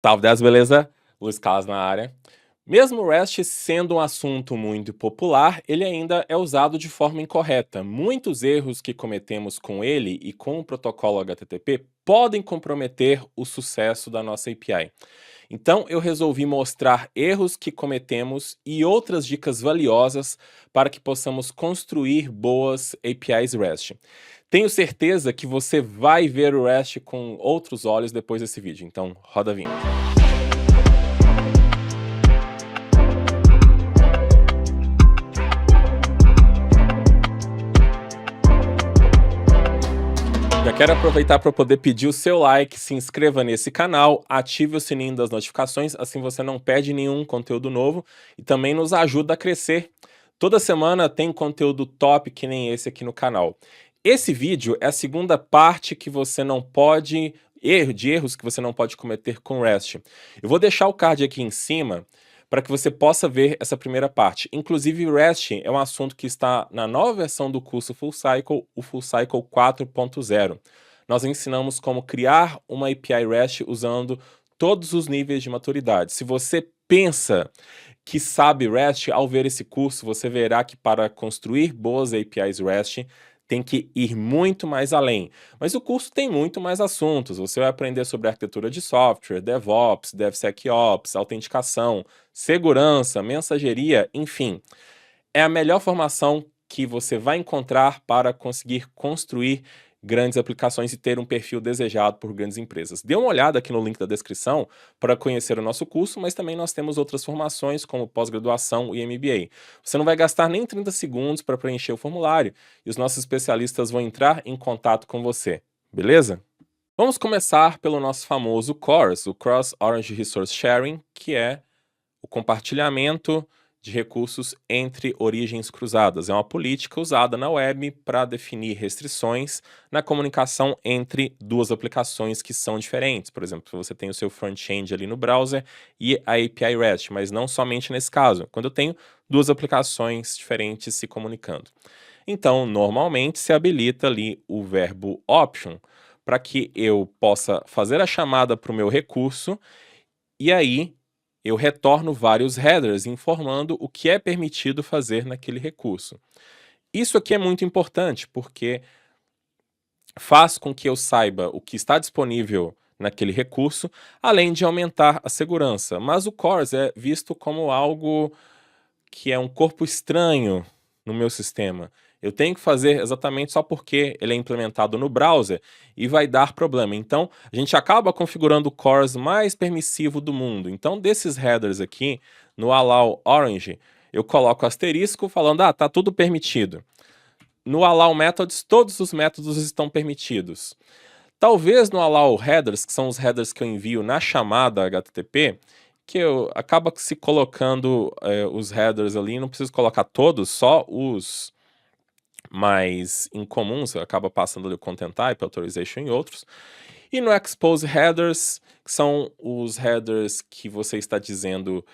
Salve 10, beleza? Luiz Carlos na área. Mesmo o REST sendo um assunto muito popular, ele ainda é usado de forma incorreta. Muitos erros que cometemos com ele e com o protocolo HTTP podem comprometer o sucesso da nossa API. Então eu resolvi mostrar erros que cometemos e outras dicas valiosas para que possamos construir boas APIs REST. Tenho certeza que você vai ver o REST com outros olhos depois desse vídeo, então roda a vinheta. Já quero aproveitar para poder pedir o seu like, se inscreva nesse canal, ative o sininho das notificações, assim você não perde nenhum conteúdo novo e também nos ajuda a crescer. Toda semana tem conteúdo top que nem esse aqui no canal. Esse vídeo é a segunda parte que você não pode, erros que você não pode cometer com REST. Eu vou deixar o card aqui em cima para que você possa ver essa primeira parte. Inclusive, REST é um assunto que está na nova versão do curso Full Cycle, o Full Cycle 4.0. Nós ensinamos como criar uma API REST usando todos os níveis de maturidade. Se você pensa que sabe REST, ao ver esse curso, você verá que para construir boas APIs REST, tem que ir muito mais além. Mas o curso tem muito mais assuntos. Você vai aprender sobre arquitetura de software, DevOps, DevSecOps, autenticação, segurança, mensageria, enfim. É a melhor formação que você vai encontrar para conseguir construir grandes aplicações e ter um perfil desejado por grandes empresas. Dê uma olhada aqui no link da descrição para conhecer o nosso curso, mas também nós temos outras formações como pós-graduação e MBA. Você não vai gastar nem 30 segundos para preencher o formulário e os nossos especialistas vão entrar em contato com você, beleza? Vamos começar pelo nosso famoso CORS, o Cross Orange Resource Sharing, que é o compartilhamento de recursos entre origens cruzadas. É uma política usada na web para definir restrições na comunicação entre duas aplicações que são diferentes. Por exemplo, você tem o seu front-end ali no browser e a API REST, mas não somente nesse caso, quando eu tenho duas aplicações diferentes se comunicando. Então, normalmente se habilita ali o verbo option para que eu possa fazer a chamada para o meu recurso e aí eu retorno vários headers informando o que é permitido fazer naquele recurso. Isso aqui é muito importante, porque faz com que eu saiba o que está disponível naquele recurso, além de aumentar a segurança. Mas o CORS é visto como algo que é um corpo estranho no meu sistema. Eu tenho que fazer exatamente só porque ele é implementado no browser e vai dar problema. Então, a gente acaba configurando o CORS mais permissivo do mundo. Então, desses headers aqui, no allow orange, eu coloco asterisco falando, tá tudo permitido. No allow methods, todos os métodos estão permitidos. Talvez no allow headers, que são os headers que eu envio na chamada HTTP, que eu acaba se colocando os headers ali, não preciso colocar todos, só os mais incomuns, acaba passando ali o content type, authorization e outros. E no expose headers, que são os headers que você está dizendo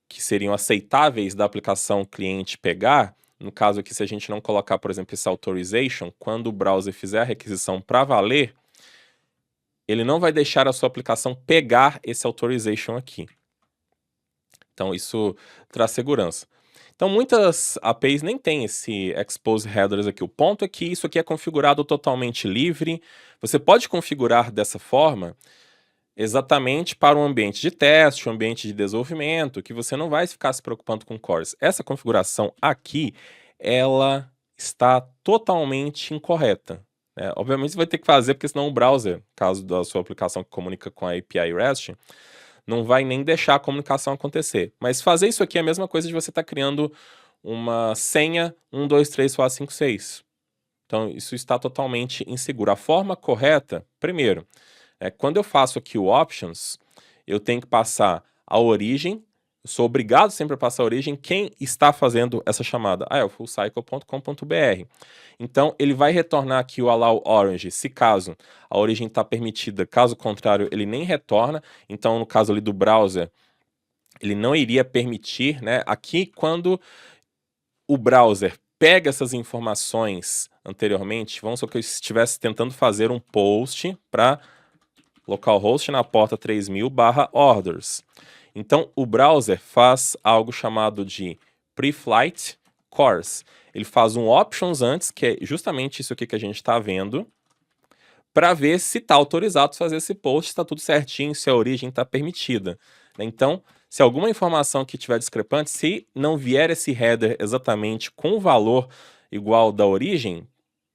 que seriam aceitáveis da aplicação cliente pegar. No caso aqui, se a gente não colocar, por exemplo, esse authorization, quando o browser fizer a requisição para valer, ele não vai deixar a sua aplicação pegar esse authorization aqui. Então isso traz segurança. Então muitas APIs nem tem esse expose headers aqui. O ponto é que isso aqui é configurado totalmente livre. Você pode configurar dessa forma exatamente para um ambiente de teste, um ambiente de desenvolvimento, que você não vai ficar se preocupando com cores. Essa configuração aqui, ela está totalmente incorreta. Obviamente você vai ter que fazer, porque senão o browser, caso da sua aplicação que comunica com a API REST, não vai nem deixar a comunicação acontecer. Mas fazer isso aqui é a mesma coisa de você estar criando uma senha 1, 2, 3, 4, 5, 6. Então isso está totalmente inseguro. A forma correta, primeiro, quando eu faço aqui o options, eu tenho que passar a origem, eu sou obrigado sempre a passar a origem, quem está fazendo essa chamada? É o fullcycle.com.br. Então, ele vai retornar aqui o allow orange, se caso a origem está permitida, caso contrário, ele nem retorna. Então, no caso ali do browser, ele não iria permitir, né? Aqui, quando o browser pega essas informações anteriormente, vamos supor que eu estivesse tentando fazer um post para localhost na porta 3000/orders. Então, o browser faz algo chamado de pre-flight CORS. Ele faz um options antes, que é justamente isso aqui que a gente está vendo, para ver se está autorizado fazer esse post, se está tudo certinho, se a origem está permitida. Então, se alguma informação que tiver discrepante, se não vier esse header exatamente com o valor igual da origem,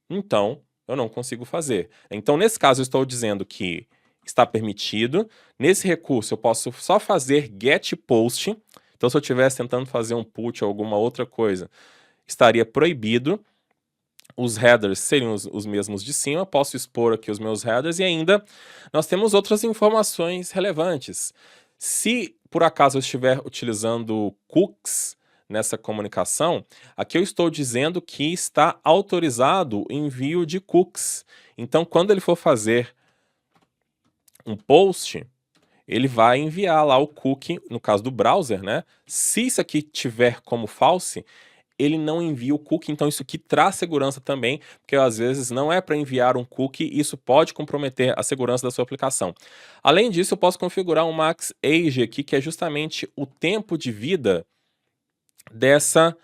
então eu não consigo fazer. Então, nesse caso, eu estou dizendo que está permitido. Nesse recurso, eu posso só fazer get post. Então, se eu estivesse tentando fazer um put ou alguma outra coisa, estaria proibido. Os headers seriam os mesmos de cima, posso expor aqui os meus headers e ainda nós temos outras informações relevantes. Se por acaso eu estiver utilizando cookies nessa comunicação, aqui eu estou dizendo que está autorizado o envio de cookies. Então, quando ele for fazer um post, ele vai enviar lá o cookie, no caso do browser, né? Se isso aqui tiver como false, ele não envia o cookie, então isso aqui traz segurança também, porque às vezes não é para enviar um cookie e isso pode comprometer a segurança da sua aplicação. Além disso, eu posso configurar um max age aqui, que é justamente o tempo de vida dessa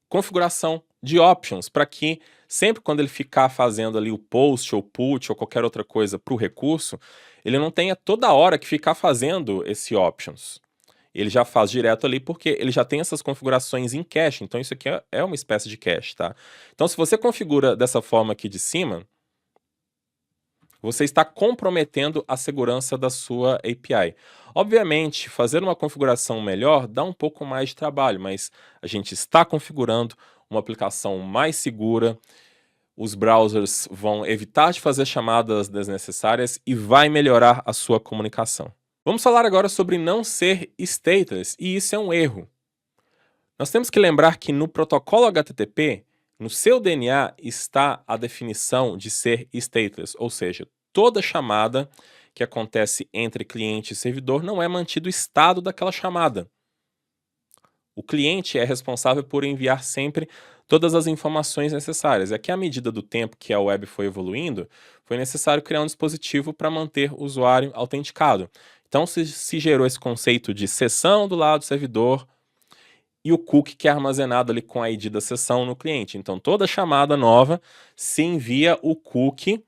configuração de options, para que sempre quando ele ficar fazendo ali o post ou put ou qualquer outra coisa para o recurso, ele não tenha toda hora que ficar fazendo esse options. Ele já faz direto ali porque ele já tem essas configurações em cache, então isso aqui é uma espécie de cache, tá? Então se você configura dessa forma aqui de cima, você está comprometendo a segurança da sua API. Obviamente, fazer uma configuração melhor dá um pouco mais de trabalho, mas a gente está configurando uma aplicação mais segura, os browsers vão evitar de fazer chamadas desnecessárias e vai melhorar a sua comunicação. Vamos falar agora sobre não ser stateless, e isso é um erro. Nós temos que lembrar que no protocolo HTTP, no seu DNA está a definição de ser stateless, ou seja, toda chamada que acontece entre cliente e servidor não é mantido o estado daquela chamada. O cliente é responsável por enviar sempre todas as informações necessárias. É que à medida do tempo que a web foi evoluindo, foi necessário criar um dispositivo para manter o usuário autenticado. Então se gerou esse conceito de sessão do lado do servidor e o cookie que é armazenado ali com a ID da sessão no cliente. Então toda chamada nova se envia o cookie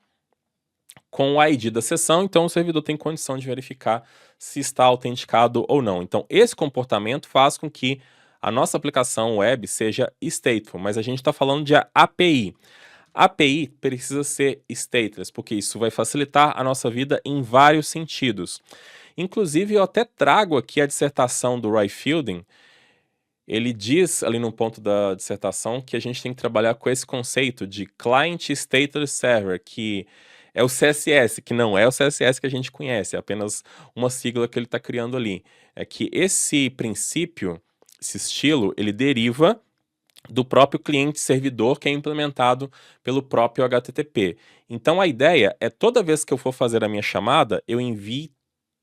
com o ID da sessão, então o servidor tem condição de verificar se está autenticado ou não. Então esse comportamento faz com que a nossa aplicação web seja stateful, mas a gente está falando de API. A API precisa ser stateless, porque isso vai facilitar a nossa vida em vários sentidos. Inclusive, eu até trago aqui a dissertação do Roy Fielding. Ele diz ali no ponto da dissertação que a gente tem que trabalhar com esse conceito de Client Stateless Server, que é o CSS, que não é o CSS que a gente conhece, é apenas uma sigla que ele está criando ali. É que esse princípio, esse estilo, ele deriva do próprio cliente-servidor que é implementado pelo próprio HTTP. Então a ideia é toda vez que eu for fazer a minha chamada,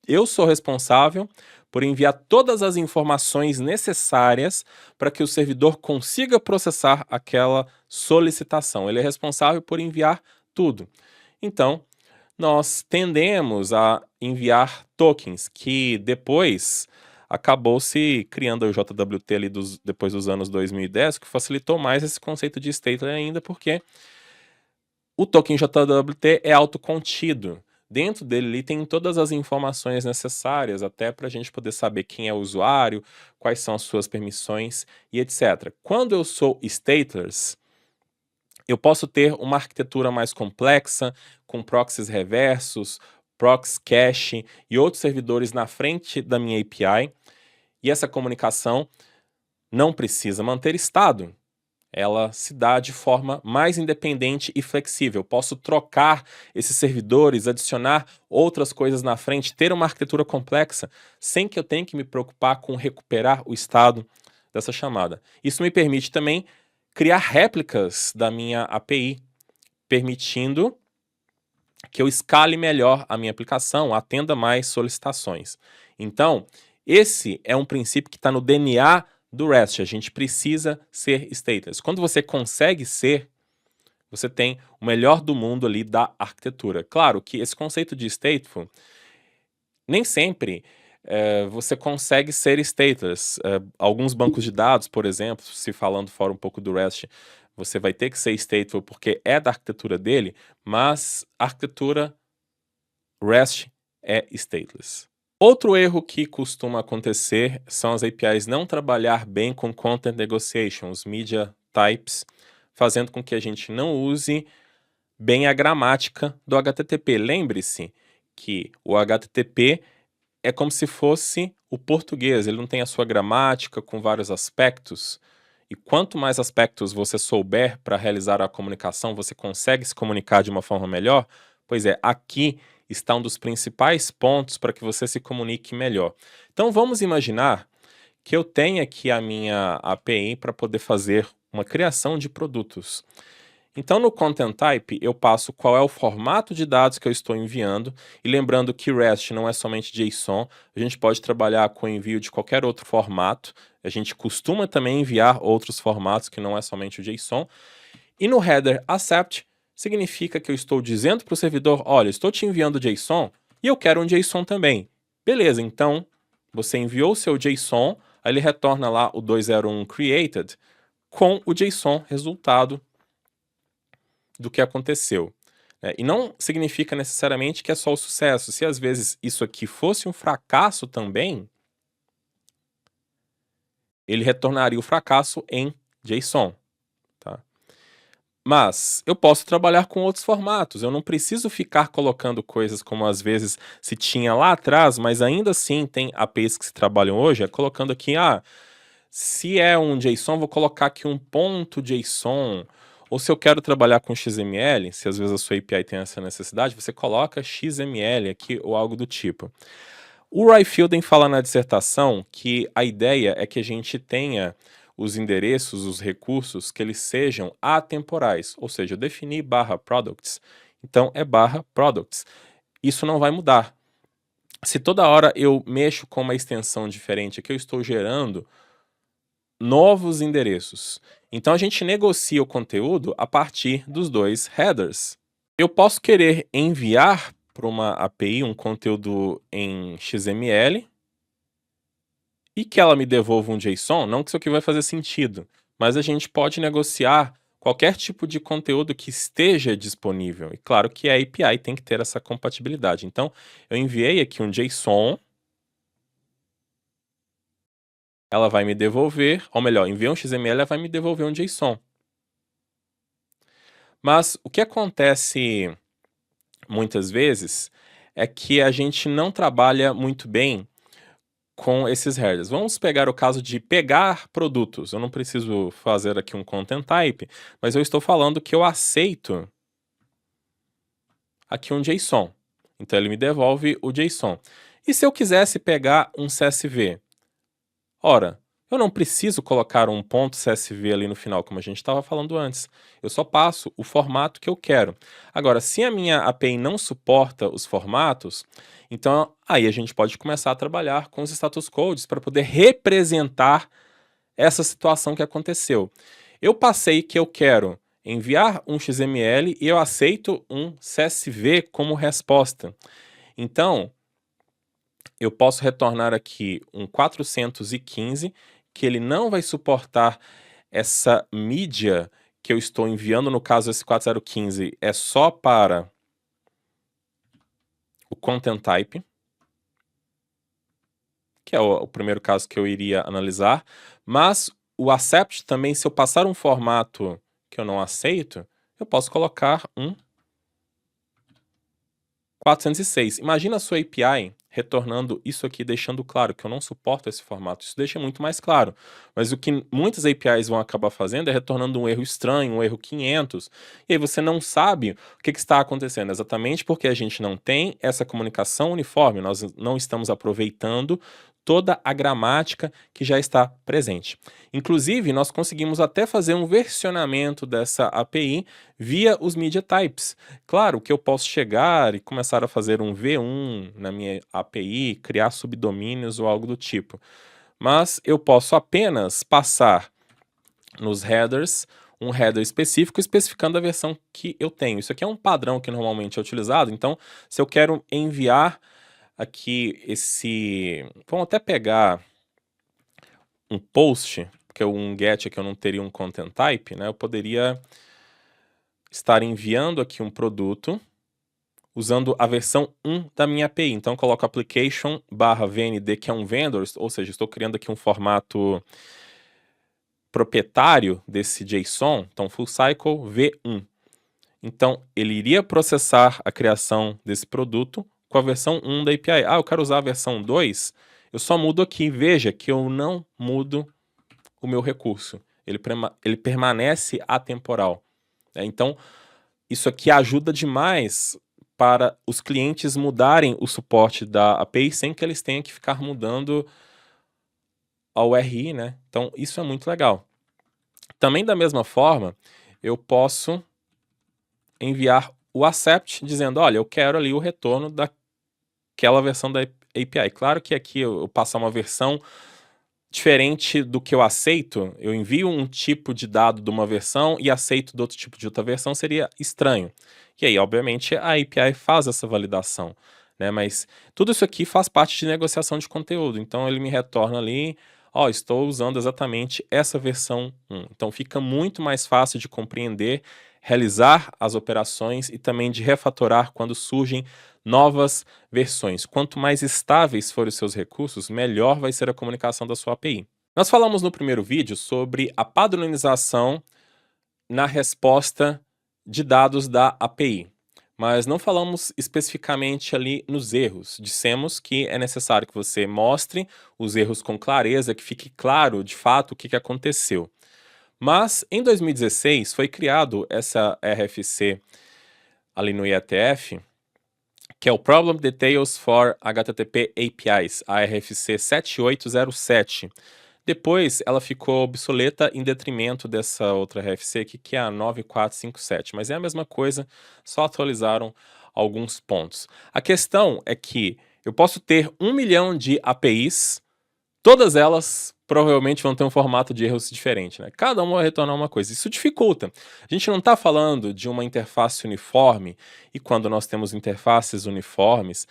eu sou responsável por enviar todas as informações necessárias para que o servidor consiga processar aquela solicitação. Ele é responsável por enviar tudo. Então, nós tendemos a enviar tokens, que depois acabou se criando o JWT ali depois dos anos 2010, que facilitou mais esse conceito de stateless ainda, porque o token JWT é autocontido. Dentro dele ali tem todas as informações necessárias, até para a gente poder saber quem é o usuário, quais são as suas permissões e etc. Quando eu sou stateless, eu posso ter uma arquitetura mais complexa, com proxies reversos, proxy cache e outros servidores na frente da minha API, e essa comunicação não precisa manter estado. Ela se dá de forma mais independente e flexível. Posso trocar esses servidores, adicionar outras coisas na frente, ter uma arquitetura complexa, sem que eu tenha que me preocupar com recuperar o estado dessa chamada. Isso me permite também criar réplicas da minha API, permitindo que eu escale melhor a minha aplicação, atenda mais solicitações. Então, esse é um princípio que está no DNA do REST. A gente precisa ser stateless. Quando você consegue ser, você tem o melhor do mundo ali da arquitetura. Claro que esse conceito de stateful, nem sempre você consegue ser stateless. Alguns bancos de dados, por exemplo, se falando fora um pouco do REST, você vai ter que ser stateful porque é da arquitetura dele, mas a arquitetura REST é stateless. Outro erro que costuma acontecer são as APIs não trabalhar bem com Content Negotiation, os Media Types, fazendo com que a gente não use bem a gramática do HTTP. Lembre-se que o HTTP é como se fosse o português, ele não tem a sua gramática com vários aspectos, e quanto mais aspectos você souber para realizar a comunicação, você consegue se comunicar de uma forma melhor. Pois é, aqui está um dos principais pontos para que você se comunique melhor. Então vamos imaginar que eu tenha aqui a minha API para poder fazer uma criação de produtos. Então, no Content Type, eu passo qual é o formato de dados que eu estou enviando, e lembrando que REST não é somente JSON, a gente pode trabalhar com o envio de qualquer outro formato, a gente costuma também enviar outros formatos que não é somente o JSON, e no header accept, significa que eu estou dizendo para o servidor, olha, estou te enviando JSON, e eu quero um JSON também. Beleza, então, você enviou o seu JSON, aí ele retorna lá o 201 created, com o JSON resultado do que aconteceu. E não significa necessariamente que é só o sucesso. Se às vezes isso aqui fosse um fracasso também, ele retornaria o fracasso em JSON. Tá? Mas eu posso trabalhar com outros formatos. Eu não preciso ficar colocando coisas como às vezes se tinha lá atrás, mas ainda assim tem APIs que se trabalham hoje, colocando aqui, se é um JSON, vou colocar aqui um ponto JSON. Ou se eu quero trabalhar com XML, se às vezes a sua API tem essa necessidade, você coloca XML aqui ou algo do tipo. O Roy Fielden fala na dissertação que a ideia é que a gente tenha os endereços, os recursos, que eles sejam atemporais, ou seja, eu defini /products, então é /products. Isso não vai mudar. Se toda hora eu mexo com uma extensão diferente aqui, eu estou gerando novos endereços. Então a gente negocia o conteúdo a partir dos dois headers. Eu posso querer enviar para uma API um conteúdo em XML e que ela me devolva um JSON, não que isso aqui vai fazer sentido, mas a gente pode negociar qualquer tipo de conteúdo que esteja disponível. E claro que a API tem que ter essa compatibilidade. Então eu enviei aqui um JSON, ela vai me devolver, ou melhor, enviei um XML, ela vai me devolver um JSON. Mas o que acontece muitas vezes é que a gente não trabalha muito bem com esses headers. Vamos pegar o caso de pegar produtos. Eu não preciso fazer aqui um content type, mas eu estou falando que eu aceito aqui um JSON. Então ele me devolve o JSON. E se eu quisesse pegar um CSV? Ora, eu não preciso colocar um ponto CSV ali no final, como a gente estava falando antes. Eu só passo o formato que eu quero. Agora, se a minha API não suporta os formatos, então aí a gente pode começar a trabalhar com os status codes para poder representar essa situação que aconteceu. Eu passei que eu quero enviar um XML e eu aceito um CSV como resposta. Então, eu posso retornar aqui um 415, que ele não vai suportar essa mídia que eu estou enviando, no caso esse 4015 é só para o content type, que é o primeiro caso que eu iria analisar, mas o accept também, se eu passar um formato que eu não aceito, eu posso colocar um 406. Imagina a sua API retornando isso aqui, deixando claro que eu não suporto esse formato. Isso deixa muito mais claro. Mas o que muitas APIs vão acabar fazendo é retornando um erro estranho, um erro 500, e aí você não sabe o que está acontecendo, exatamente porque a gente não tem essa comunicação uniforme, nós não estamos aproveitando toda a gramática que já está presente. Inclusive, nós conseguimos até fazer um versionamento dessa API via os media types. Claro que eu posso chegar e começar a fazer um V1 na minha API, criar subdomínios ou algo do tipo. Mas eu posso apenas passar nos headers um header específico especificando a versão que eu tenho. Isso aqui é um padrão que normalmente é utilizado, então se eu quero enviar aqui vamos até pegar um post, porque um get aqui eu não teria um content type, né? Eu poderia estar enviando aqui um produto usando a versão 1 da minha API. Então, eu coloco application/vnd, que é um vendor, ou seja, estou criando aqui um formato proprietário desse JSON, então full cycle v1. Então, ele iria processar a criação desse produto com a versão 1 da API. Ah, eu quero usar a versão 2, eu só mudo aqui. Veja que eu não mudo o meu recurso. Ele permanece atemporal. Então, isso aqui ajuda demais para os clientes mudarem o suporte da API sem que eles tenham que ficar mudando a URI, né? Então, isso é muito legal. Também da mesma forma, eu posso enviar o accept dizendo, olha, eu quero ali o retorno daquela versão da API. Claro que aqui eu passar uma versão diferente do que eu aceito, eu envio um tipo de dado de uma versão e aceito de outro tipo de outra versão, seria estranho. E aí, obviamente, a API faz essa validação, né? Mas tudo isso aqui faz parte de negociação de conteúdo. Então, ele me retorna ali, ó, estou usando exatamente essa versão 1. Então, fica muito mais fácil de compreender, realizar as operações e também de refatorar quando surgem novas versões. Quanto mais estáveis forem os seus recursos, melhor vai ser a comunicação da sua API. Nós falamos no primeiro vídeo sobre a padronização na resposta de dados da API, mas não falamos especificamente ali nos erros. Dissemos que é necessário que você mostre os erros com clareza, que fique claro de fato o que aconteceu. Mas em 2016 foi criado essa RFC ali no IETF, que é o Problem Details for HTTP APIs, a RFC 7807. Depois ela ficou obsoleta em detrimento dessa outra RFC aqui, que é a 9457, mas é a mesma coisa, só atualizaram alguns pontos. A questão é que eu posso ter 1 milhão de APIs, todas elas provavelmente vão ter um formato de erros diferente, né? Cada uma vai retornar uma coisa. Isso dificulta. A gente não está falando de uma interface uniforme, e quando nós temos interfaces uniformes,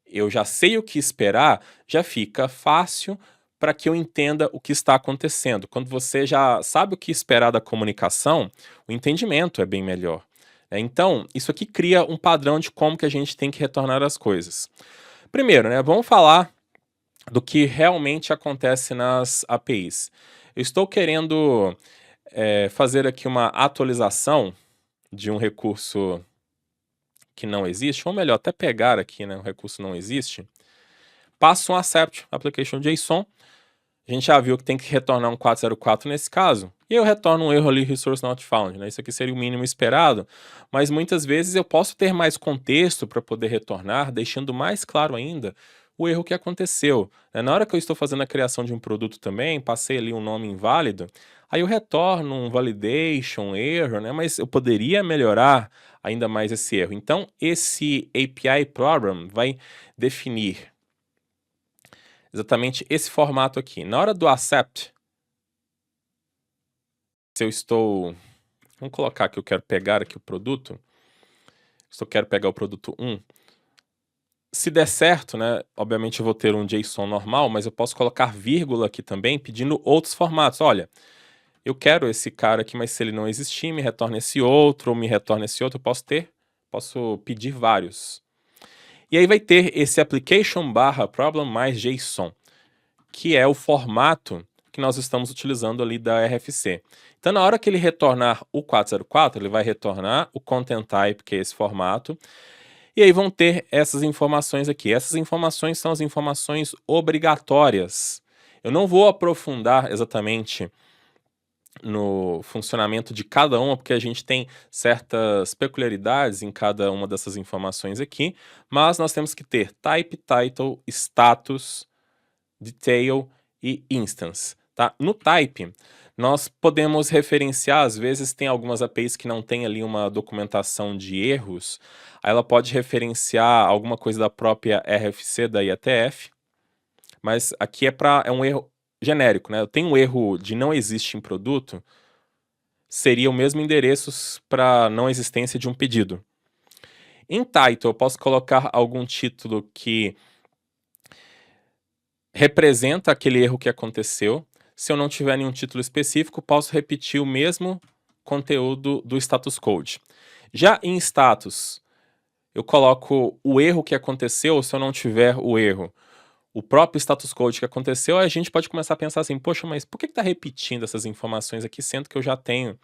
eu já sei o que esperar, já fica fácil para que eu entenda o que está acontecendo. Quando você já sabe o que esperar da comunicação, o entendimento é bem melhor. Então, isso aqui cria um padrão de como que a gente tem que retornar as coisas. Primeiro, né, vamos falar do que realmente acontece nas APIs. Eu estou querendo fazer aqui uma atualização de um recurso que não existe, ou melhor, até pegar aqui, né, um recurso não existe, passo um accept application JSON, a gente já viu que tem que retornar um 404 nesse caso, e eu retorno um erro ali, resource not found, né? Isso aqui seria o mínimo esperado, mas muitas vezes eu posso ter mais contexto para poder retornar, deixando mais claro ainda o erro que aconteceu. Na hora que eu estou fazendo a criação de um produto também, passei ali um nome inválido, aí eu retorno um validation, erro, né? Mas eu poderia melhorar ainda mais esse erro. Então, esse API Problem vai definir exatamente esse formato aqui. Na hora do accept, se eu estou... Vamos colocar que eu quero pegar aqui o produto. Se eu quero pegar o produto 1. Se der certo, né, obviamente eu vou ter um JSON normal, mas eu posso colocar vírgula aqui também, pedindo outros formatos. Olha, eu quero esse cara aqui, mas se ele não existir, me retorna esse outro, ou me retorna esse outro, eu posso pedir vários. E aí vai ter esse application/problem mais JSON, que é o formato que nós estamos utilizando ali da RFC. Então, na hora que ele retornar o 404, ele vai retornar o content type, que é esse formato, e aí vão ter essas informações aqui. Essas informações são as informações obrigatórias. Eu não vou aprofundar exatamente no funcionamento de cada uma, porque a gente tem certas peculiaridades em cada uma dessas informações aqui, mas nós temos que ter type, title, status, detail e instance. Tá? No type, nós podemos referenciar, às vezes tem algumas APIs que não tem ali uma documentação de erros, aí ela pode referenciar alguma coisa da própria RFC da IETF, mas aqui é um erro genérico, né? Eu tenho um erro de não existe em produto, seria o mesmo endereço para não existência de um pedido. Em title, eu posso colocar algum título que representa aquele erro que aconteceu. Se eu não tiver nenhum título específico, posso repetir o mesmo conteúdo do status code. Já em status, eu coloco o erro que aconteceu, ou se eu não tiver o erro, o próprio status code que aconteceu, aí a gente pode começar a pensar assim, poxa, mas por que está repetindo essas informações aqui, sendo que eu já tenho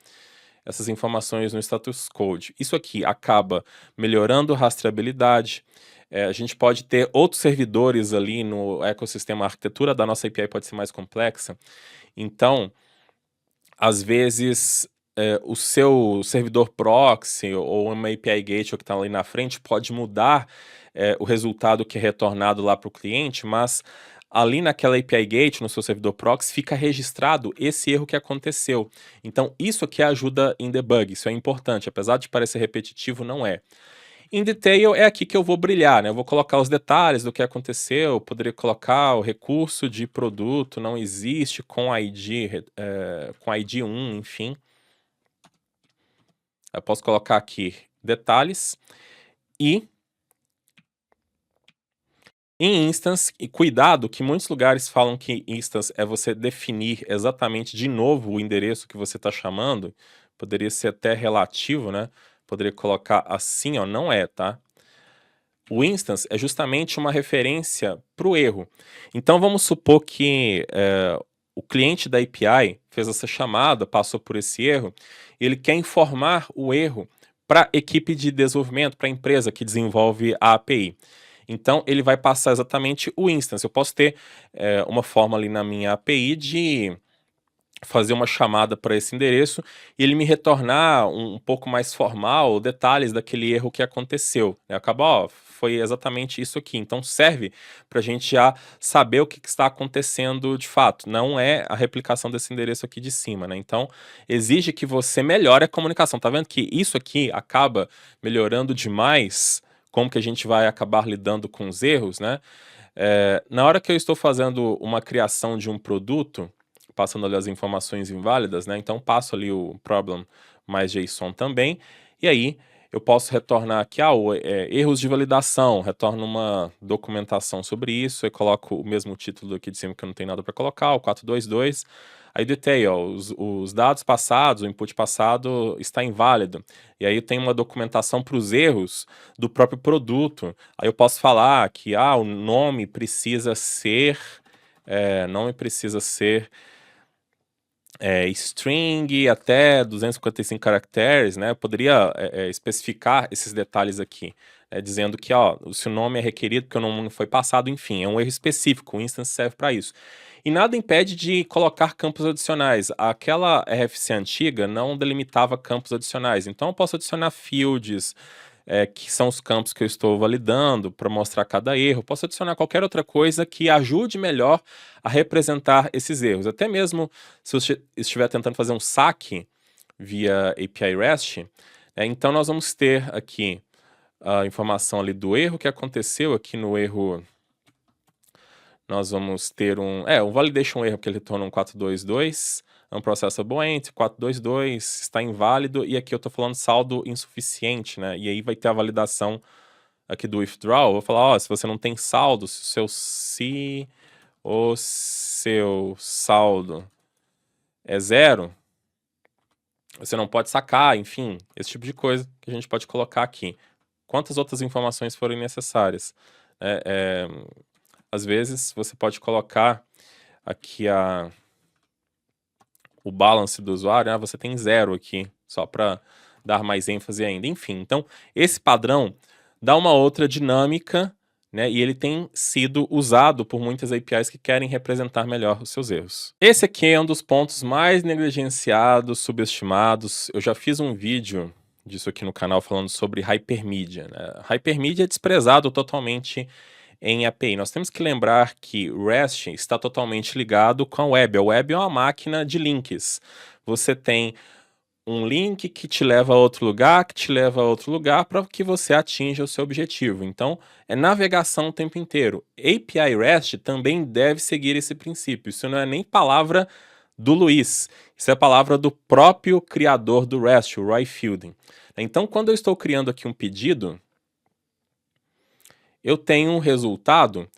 essas informações no status code? Isso aqui acaba melhorando a rastreabilidade. A gente pode ter outros servidores ali no ecossistema, a arquitetura da nossa API pode ser mais complexa. Então, às vezes, o seu servidor proxy ou uma API gateway que está ali na frente pode mudar o resultado que é retornado lá para o cliente, mas ali naquela API gateway, no seu servidor proxy, fica registrado esse erro que aconteceu. Então, isso aqui ajuda em debug, isso é importante, apesar de parecer repetitivo, não é. Em detail é aqui que eu vou brilhar, né? Eu vou colocar os detalhes do que aconteceu, eu poderia colocar o recurso de produto não existe com com ID 1, enfim. Eu posso colocar aqui detalhes e em instance, e cuidado que muitos lugares falam que instance é você definir exatamente de novo o endereço que você está chamando, poderia ser até relativo, né? Poderia colocar assim, ó, não é, tá? O instance é justamente uma referência para o erro. Então vamos supor que o cliente da API fez essa chamada, passou por esse erro, e ele quer informar o erro para a equipe de desenvolvimento, para a empresa que desenvolve a API. Então ele vai passar exatamente o instance. Eu posso ter uma forma ali na minha API de fazer uma chamada para esse endereço e ele me retornar um pouco mais formal, detalhes daquele erro que aconteceu. Acabou, ó, foi exatamente isso aqui. Então serve para a gente já saber o que está acontecendo de fato. Não é a replicação desse endereço aqui de cima, né? Então exige que você melhore a comunicação. Tá vendo que isso aqui acaba melhorando demais como que a gente vai acabar lidando com os erros, né? Na hora que eu estou fazendo uma criação de um produto, passando ali as informações inválidas, né? Então passo ali o problem mais JSON também, e aí eu posso retornar aqui, erros de validação, retorno uma documentação sobre isso, eu coloco o mesmo título aqui de cima que eu não tenho nada para colocar, o 422, aí detail, ó, os dados passados, o input passado está inválido, e aí tem uma documentação para os erros do próprio produto, aí eu posso falar que, o nome precisa ser, string até 255 caracteres, né? Eu poderia especificar esses detalhes aqui, dizendo que, se o nome é requerido porque o nome não foi passado, enfim, é um erro específico, o instance serve para isso. E nada impede de colocar campos adicionais. Aquela RFC antiga não delimitava campos adicionais, então eu posso adicionar fields, que são os campos que eu estou validando para mostrar cada erro. Posso adicionar qualquer outra coisa que ajude melhor a representar esses erros. Até mesmo se você estiver tentando fazer um saque via API REST, então nós vamos ter aqui a informação ali do erro que aconteceu. Aqui no erro nós vamos ter um validation erro que ele retorna um 422, unprocessable entry, 422, está inválido, e aqui eu estou falando saldo insuficiente, né? E aí vai ter a validação aqui do withdraw. Eu vou falar, se você não tem saldo, se o seu saldo é 0, você não pode sacar, enfim, esse tipo de coisa que a gente pode colocar aqui. Quantas outras informações forem necessárias? Às vezes você pode colocar aqui o balance do usuário, você tem 0 aqui, só para dar mais ênfase ainda. Enfim, então esse padrão dá uma outra dinâmica, né, e ele tem sido usado por muitas APIs que querem representar melhor os seus erros. Esse aqui é um dos pontos mais negligenciados, subestimados. Eu já fiz um vídeo disso aqui no canal falando sobre hypermedia, né? Hypermedia é desprezado totalmente em API. Nós temos que lembrar que REST está totalmente ligado com a web. A web é uma máquina de links. Você tem um link que te leva a outro lugar, para que você atinja o seu objetivo. Então, é navegação o tempo inteiro. API REST também deve seguir esse princípio. Isso não é nem palavra do Luiz, isso é palavra do próprio criador do REST, o Roy Fielding. Então, quando eu estou criando aqui um pedido, eu tenho um resultado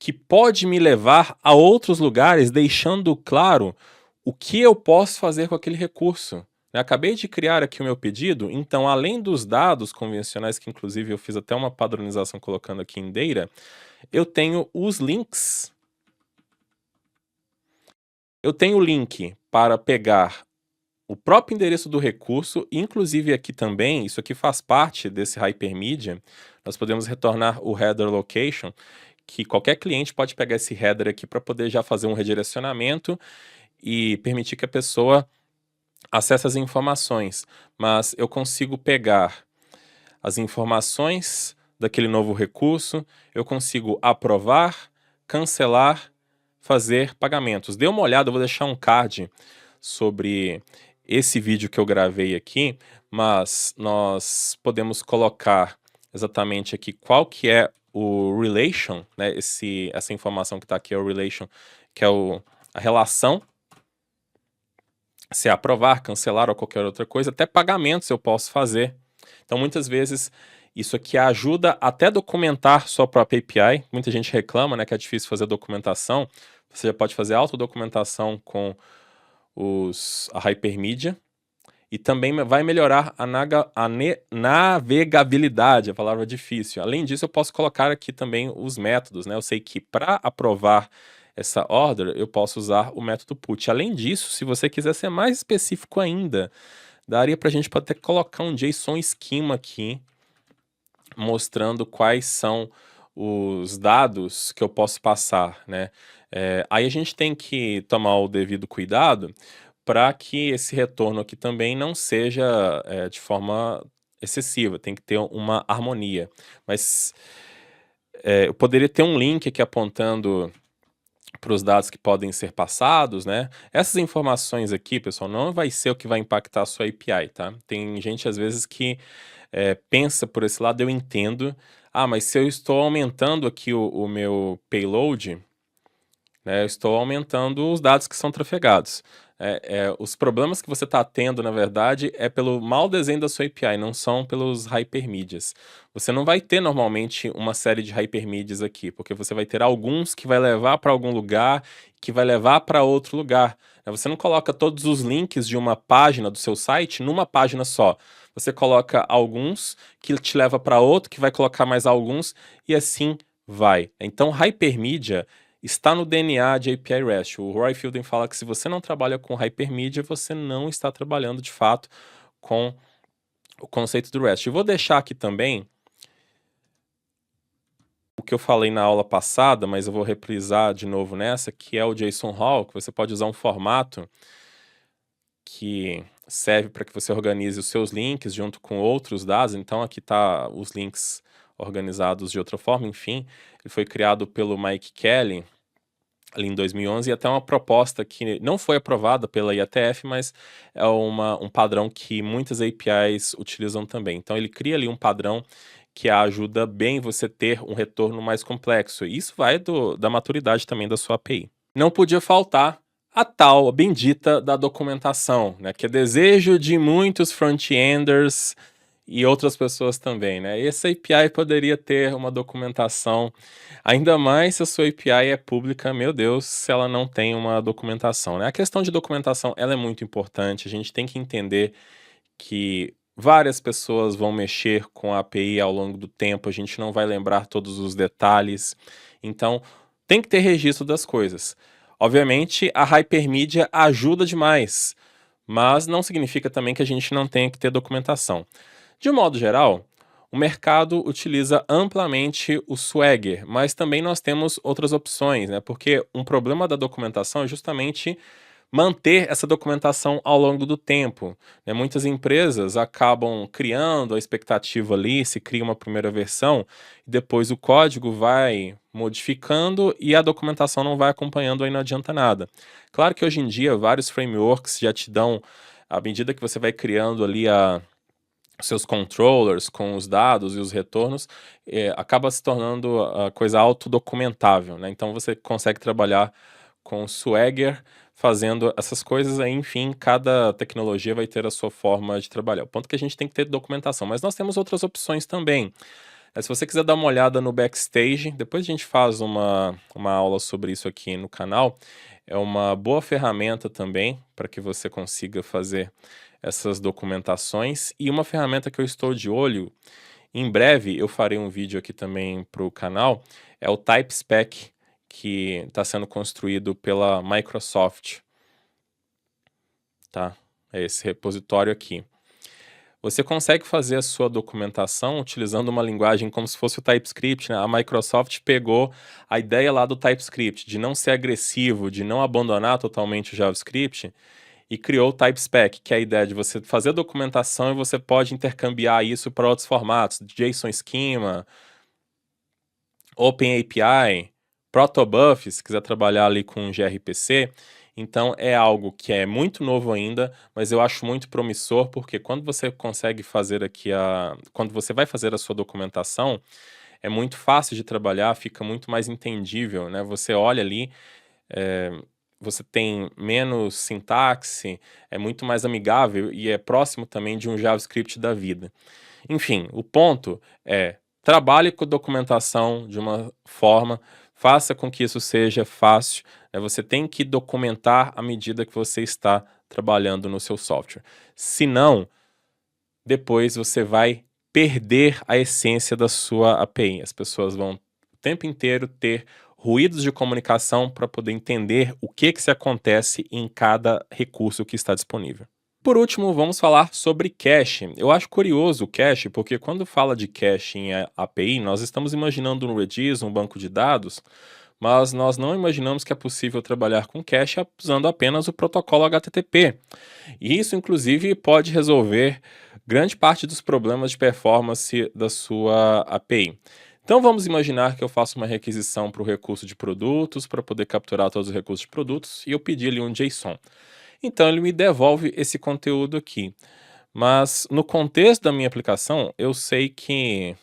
que pode me levar a outros lugares, deixando claro o que eu posso fazer com aquele recurso. Acabei de criar aqui o meu pedido, então além dos dados convencionais, que inclusive eu fiz até uma padronização colocando aqui em Data, eu tenho os links. Eu tenho o link para pegar o próprio endereço do recurso, inclusive aqui também, isso aqui faz parte desse hypermedia, nós podemos retornar o header location, que qualquer cliente pode pegar esse header aqui para poder já fazer um redirecionamento e permitir que a pessoa acesse as informações. Mas eu consigo pegar as informações daquele novo recurso, eu consigo aprovar, cancelar, fazer pagamentos. Dê uma olhada, eu vou deixar um card sobre esse vídeo que eu gravei aqui, mas nós podemos colocar exatamente aqui qual que é o relation, né? Essa informação que está aqui é o relation, que é a relação, se é aprovar, cancelar ou qualquer outra coisa, até pagamentos eu posso fazer. Então, muitas vezes, isso aqui ajuda até documentar sua própria API. Muita gente reclama, né, que é difícil fazer documentação. Você já pode fazer autodocumentação com a Hypermedia. E também vai melhorar a navegabilidade, a palavra é difícil. Além disso, eu posso colocar aqui também os métodos, né? Eu sei que para aprovar essa order, eu posso usar o método put. Além disso, se você quiser ser mais específico ainda, daria para a gente até colocar um JSON schema aqui, mostrando quais são os dados que eu posso passar, né? Aí a gente tem que tomar o devido cuidado para que esse retorno aqui também não seja de forma excessiva, tem que ter uma harmonia. Mas eu poderia ter um link aqui apontando para os dados que podem ser passados, né? Essas informações aqui, pessoal, não vai ser o que vai impactar a sua API, tá? Tem gente, às vezes, que pensa por esse lado, eu entendo. Ah, mas se eu estou aumentando aqui o meu payload, né, eu estou aumentando os dados que são trafegados. Os problemas que você está tendo, na verdade, é pelo mau desenho da sua API, não são pelos hypermedias. Você não vai ter, normalmente, uma série de hypermedias aqui, porque você vai ter alguns que vai levar para algum lugar, que vai levar para outro lugar. Você não coloca todos os links de uma página do seu site numa página só. Você coloca alguns que te leva para outro, que vai colocar mais alguns, e assim vai. Então, hypermedia está no DNA de API REST. O Roy Fielden fala que se você não trabalha com hypermedia, você não está trabalhando de fato com o conceito do REST. Eu vou deixar aqui também o que eu falei na aula passada, mas eu vou reprisar de novo nessa, que é o JSON Hall, que você pode usar um formato que serve para que você organize os seus links junto com outros dados. Então aqui tá os links organizados de outra forma, enfim. Ele foi criado pelo Mike Kelly ali em 2011, e até uma proposta que não foi aprovada pela IETF, mas é um padrão que muitas APIs utilizam também. Então ele cria ali um padrão que ajuda bem você ter um retorno mais complexo. E isso vai da maturidade também da sua API. Não podia faltar a tal bendita da documentação, né, que é desejo de muitos front-enders e outras pessoas também, né? Essa API poderia ter uma documentação, ainda mais se a sua API é pública, meu Deus, se ela não tem uma documentação, né? A questão de documentação, ela é muito importante, a gente tem que entender que várias pessoas vão mexer com a API ao longo do tempo, a gente não vai lembrar todos os detalhes, então tem que ter registro das coisas. Obviamente, a Hypermedia ajuda demais, mas não significa também que a gente não tenha que ter documentação. De um modo geral, o mercado utiliza amplamente o Swagger, mas também nós temos outras opções, né? Porque um problema da documentação é justamente manter essa documentação ao longo do tempo, né? Muitas empresas acabam criando a expectativa ali, se cria uma primeira versão, e depois o código vai modificando e a documentação não vai acompanhando, aí não adianta nada. Claro que hoje em dia vários frameworks já te dão, à medida que você vai criando ali seus controllers com os dados e os retornos, acaba se tornando a coisa autodocumentável, né? Então você consegue trabalhar com Swagger fazendo essas coisas aí, enfim, cada tecnologia vai ter a sua forma de trabalhar. O ponto é que a gente tem que ter documentação, mas nós temos outras opções também. Mas se você quiser dar uma olhada no Backstage, depois a gente faz uma aula sobre isso aqui no canal. É uma boa ferramenta também para que você consiga fazer essas documentações. E uma ferramenta que eu estou de olho, em breve eu farei um vídeo aqui também para o canal, é o TypeSpec, que está sendo construído pela Microsoft. Tá? É esse repositório aqui. Você consegue fazer a sua documentação utilizando uma linguagem como se fosse o TypeScript, né? A Microsoft pegou a ideia lá do TypeScript, de não ser agressivo, de não abandonar totalmente o JavaScript, e criou o TypeSpec, que é a ideia de você fazer a documentação e você pode intercambiar isso para outros formatos, JSON Schema, OpenAPI, Protobuf, se quiser trabalhar ali com gRPC. Então é algo que é muito novo ainda, mas eu acho muito promissor, porque quando você consegue fazer aqui quando você vai fazer a sua documentação, é muito fácil de trabalhar, fica muito mais entendível, né? Você olha ali, você tem menos sintaxe, é muito mais amigável e é próximo também de um JavaScript da vida. Enfim, o ponto é, trabalhe com documentação de uma forma, faça com que isso seja fácil, né? Você tem que documentar à medida que você está trabalhando no seu software. Senão, depois você vai perder a essência da sua API. As pessoas vão o tempo inteiro ter ruídos de comunicação para poder entender o que se acontece em cada recurso que está disponível. Por último, vamos falar sobre cache. Eu acho curioso o cache, porque quando fala de cache em API, nós estamos imaginando um Redis, um banco de dados, mas nós não imaginamos que é possível trabalhar com cache usando apenas o protocolo HTTP. E isso, inclusive, pode resolver grande parte dos problemas de performance da sua API. Então vamos imaginar que eu faço uma requisição para o recurso de produtos, para poder capturar todos os recursos de produtos, e eu pedi ali um JSON. Então ele me devolve esse conteúdo aqui. Mas no contexto da minha aplicação, eu sei que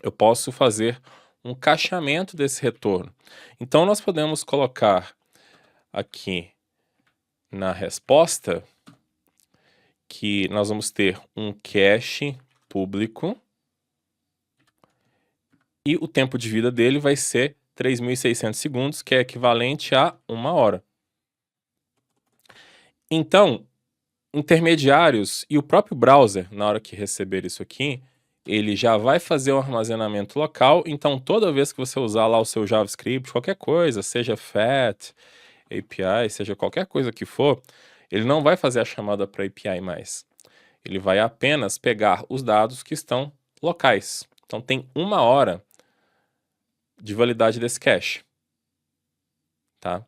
eu posso fazer um cacheamento desse retorno. Então nós podemos colocar aqui na resposta que nós vamos ter um cache público e o tempo de vida dele vai ser 3.600 segundos, que é equivalente a 1 hora. Então, intermediários e o próprio browser, na hora que receber isso aqui, ele já vai fazer o armazenamento local, então toda vez que você usar lá o seu JavaScript, qualquer coisa, seja FAT, API, seja qualquer coisa que for, ele não vai fazer a chamada para API mais. Ele vai apenas pegar os dados que estão locais. Então tem 1 hora de validade desse cache. Tá?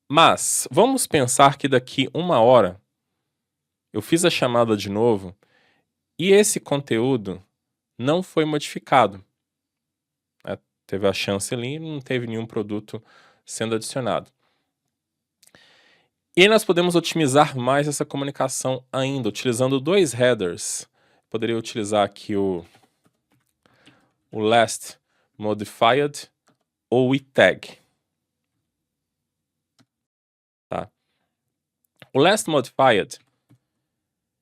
Mas, vamos pensar que daqui 1 hora eu fiz a chamada de novo e esse conteúdo não foi modificado. Teve a chance ali e não teve nenhum produto sendo adicionado. E nós podemos otimizar mais essa comunicação ainda, utilizando 2 headers. Poderia utilizar aqui o last modified ou o tag. Tá? O last modified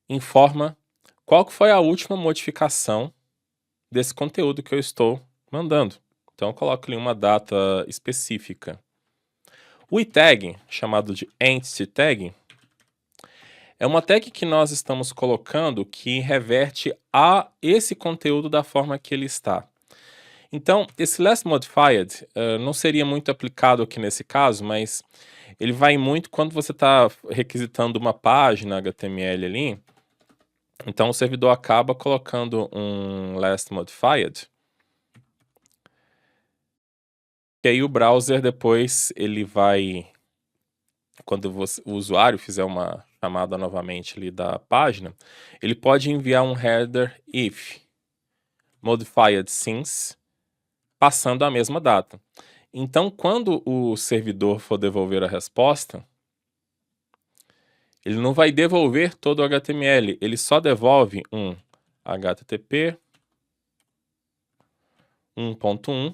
informa qual que foi a última modificação desse conteúdo que eu estou mandando. Então eu coloco ali uma data específica. O tag, chamado de entity tag, é uma tag que nós estamos colocando que reverte a esse conteúdo da forma que ele está. Então, esse last modified não seria muito aplicado aqui nesse caso, mas ele vai muito quando você está requisitando uma página HTML ali. Então, o servidor acaba colocando um last modified. E aí o browser depois, ele vai... Quando o usuário fizer uma chamada novamente ali da página, ele pode enviar um header if modified since, passando a mesma data. Então, quando o servidor for devolver a resposta, ele não vai devolver todo o HTML, ele só devolve um HTTP 1.1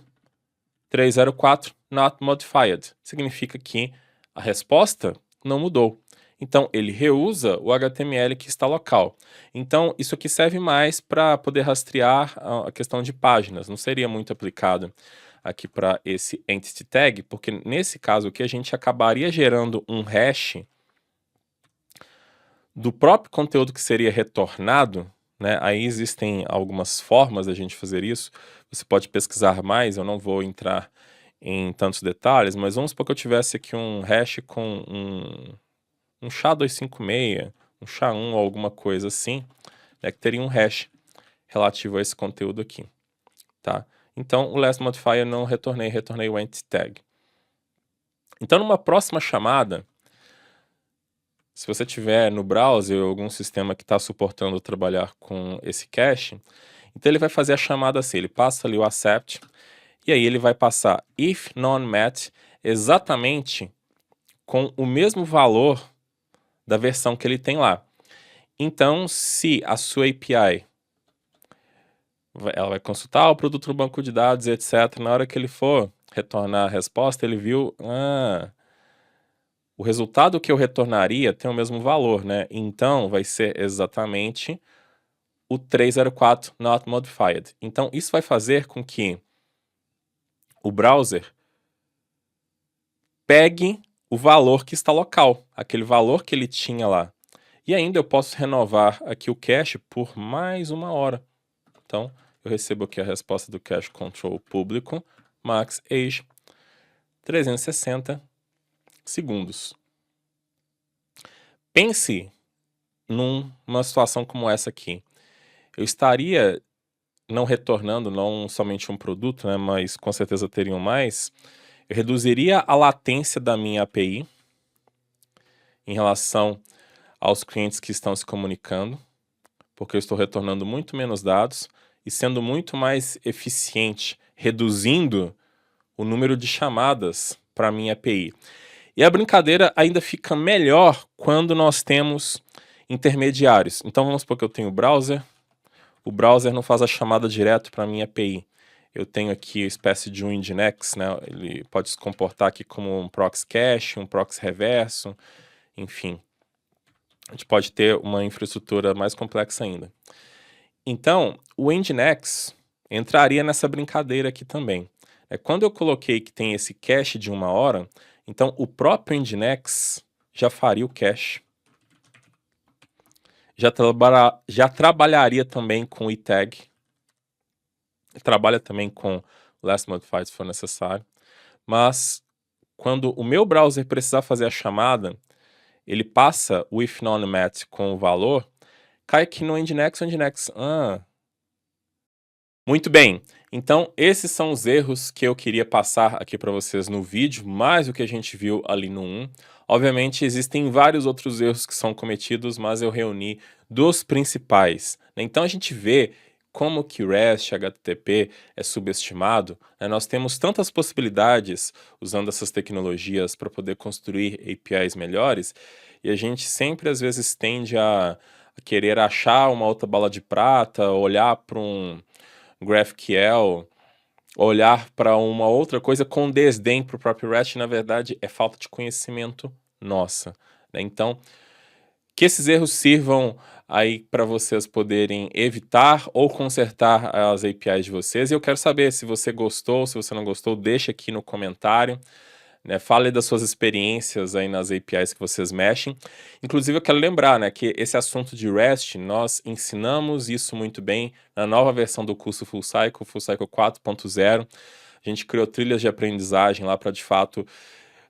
304 not modified. Significa que a resposta não mudou. Então, ele reusa o HTML que está local. Então, isso aqui serve mais para poder rastrear a questão de páginas. Não seria muito aplicado aqui para esse entity tag, porque nesse caso aqui a gente acabaria gerando um hash do próprio conteúdo que seria retornado, né? Aí existem algumas formas da gente fazer isso. Você pode pesquisar mais, eu não vou entrar em tantos detalhes, mas vamos supor que eu tivesse aqui um hash com um SHA-256, um SHA-1 ou alguma coisa assim, né, que teria um hash relativo a esse conteúdo aqui, tá? Então, o last modifier não retornei o entity tag. Então, numa próxima chamada, se você tiver no browser algum sistema que está suportando trabalhar com esse cache, então ele vai fazer a chamada assim, ele passa ali o accept, e aí ele vai passar if non-match exatamente com o mesmo valor da versão que ele tem lá. Então, se a sua API, ela vai consultar o produto no banco de dados, etc. Na hora que ele for retornar a resposta, ele viu, o resultado que eu retornaria tem o mesmo valor, né? Então, vai ser exatamente o 304 not modified. Então, isso vai fazer com que o browser pegue o valor que está local, aquele valor que ele tinha lá. E ainda eu posso renovar aqui o cache por mais 1 hora. Então, eu recebo aqui a resposta do cache control público, max age, 360 segundos. Pense numa situação como essa aqui. Eu estaria não retornando não somente um produto, né, mas com certeza teriam mais. Eu reduziria a latência da minha API em relação aos clientes que estão se comunicando, porque eu estou retornando muito menos dados e sendo muito mais eficiente, reduzindo o número de chamadas para a minha API. E a brincadeira ainda fica melhor quando nós temos intermediários. Então vamos supor que eu tenho o browser não faz a chamada direto para a minha API. Eu tenho aqui a espécie de um Nginx, né? Ele pode se comportar aqui como um proxy cache, um proxy reverso, enfim. A gente pode ter uma infraestrutura mais complexa ainda. Então, o Nginx entraria nessa brincadeira aqui também. Quando eu coloquei que tem esse cache de 1 hora, então o próprio Nginx já faria o cache. Já trabalharia também com o itag. Trabalha também com last modified se for necessário. Mas quando o meu browser precisar fazer a chamada, ele passa o if non-match com o valor, cai aqui no Nginx, Muito bem, então esses são os erros que eu queria passar aqui para vocês no vídeo, mais o que a gente viu ali no 1. Obviamente existem vários outros erros que são cometidos, mas eu reuni dos principais. Então a gente vê como que REST, HTTP é subestimado, né? Nós temos tantas possibilidades usando essas tecnologias para poder construir APIs melhores, e a gente sempre às vezes tende a querer achar uma outra bala de prata, olhar para um GraphQL, olhar para uma outra coisa com desdém para o próprio REST, na verdade, é falta de conhecimento nossa, né? Então, que esses erros sirvam aí para vocês poderem evitar ou consertar as APIs de vocês. E eu quero saber se você gostou, se você não gostou, deixa aqui no comentário. Né, fale das suas experiências aí nas APIs que vocês mexem. Inclusive, eu quero lembrar, né, que esse assunto de REST, nós ensinamos isso muito bem na nova versão do curso Full Cycle 4.0. A gente criou trilhas de aprendizagem lá para, de fato,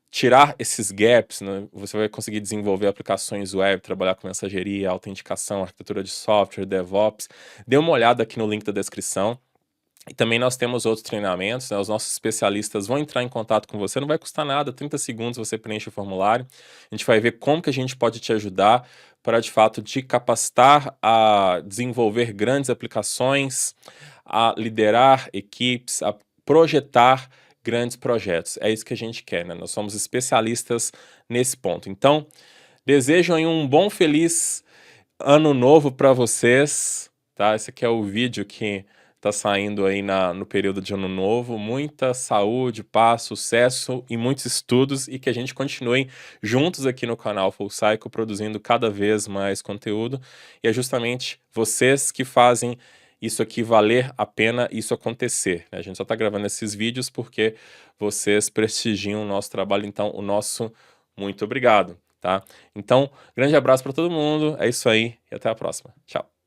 tirar esses gaps, né? Você vai conseguir desenvolver aplicações web, trabalhar com mensageria, autenticação, arquitetura de software, DevOps. Dê uma olhada aqui no link da descrição. E também nós temos outros treinamentos, né? Os nossos especialistas vão entrar em contato com você, não vai custar nada, 30 segundos você preenche o formulário, a gente vai ver como que a gente pode te ajudar para, de fato, te capacitar a desenvolver grandes aplicações, a liderar equipes, a projetar grandes projetos. É isso que a gente quer, né? Nós somos especialistas nesse ponto. Então, desejo aí um bom, feliz ano novo para vocês, tá? Esse aqui é o vídeo que tá saindo aí no período de ano novo. Muita saúde, paz, sucesso e muitos estudos, e que a gente continue juntos aqui no canal Full Cycle produzindo cada vez mais conteúdo. E é justamente vocês que fazem isso aqui valer a pena, isso acontecer, né? A gente só tá gravando esses vídeos porque vocês prestigiam o nosso trabalho, então o nosso muito obrigado, tá? Então, grande abraço para todo mundo, é isso aí e até a próxima. Tchau.